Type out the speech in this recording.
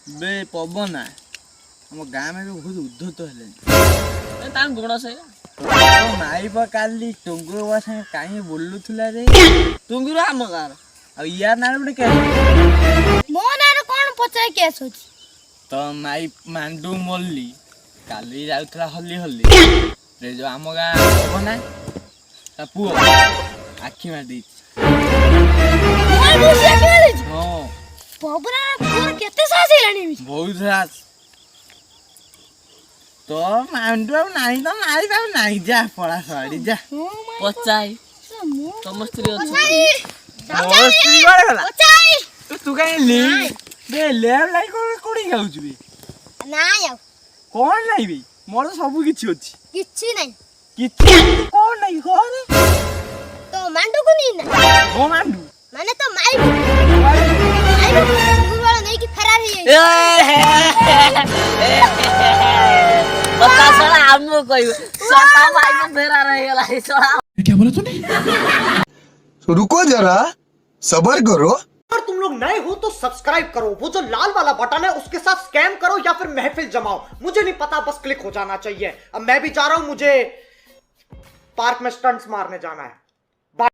बे पवन आम गाँ में बहुत उद्धत हेले गुण से माई काली टुंगुर सागे कहीं बोलुला रे टुंगुर आम गाँव आ यार ना गोटे केस मो नार कोन पचाय केस होची तो माई मांडू मल्ली काली जाउथला हल्ली हल्ली रे जो आम गाँ पवन ता पुओ आखि मार दी मोर बुसी आखि मार दी हां पवन पुओर केते सास हेलानी बहुत सास तो मांडू नहीं तो मारी पाऊ नहीं जा पड़ा साड़ी जा पचाई तुम स्त्री मोर स्त्री गले गला पचाय तू कहीं ले बे ले लाई कोड़ी जाउछ बे ना याव कोन नहीं बे मोर तो सब किछि अछि किछि नै किछि कोन नहीं घर तो मांडू को नी ना ओ मांडू माने तो माई गुरवाला नहीं कि फरार है बता साला हमको कोई सता भाई को फेरा रह गेला साला क्या बोला तूने? रुको जरा सब्र करो। अगर तुम लोग नए हो तो सब्सक्राइब करो, वो जो लाल वाला बटन है उसके साथ स्कैम करो या फिर महफिल जमाओ, मुझे नहीं पता, बस क्लिक हो जाना चाहिए। अब मैं भी जा रहा हूं, मुझे पार्क में स्टंट्स मारने जाना है।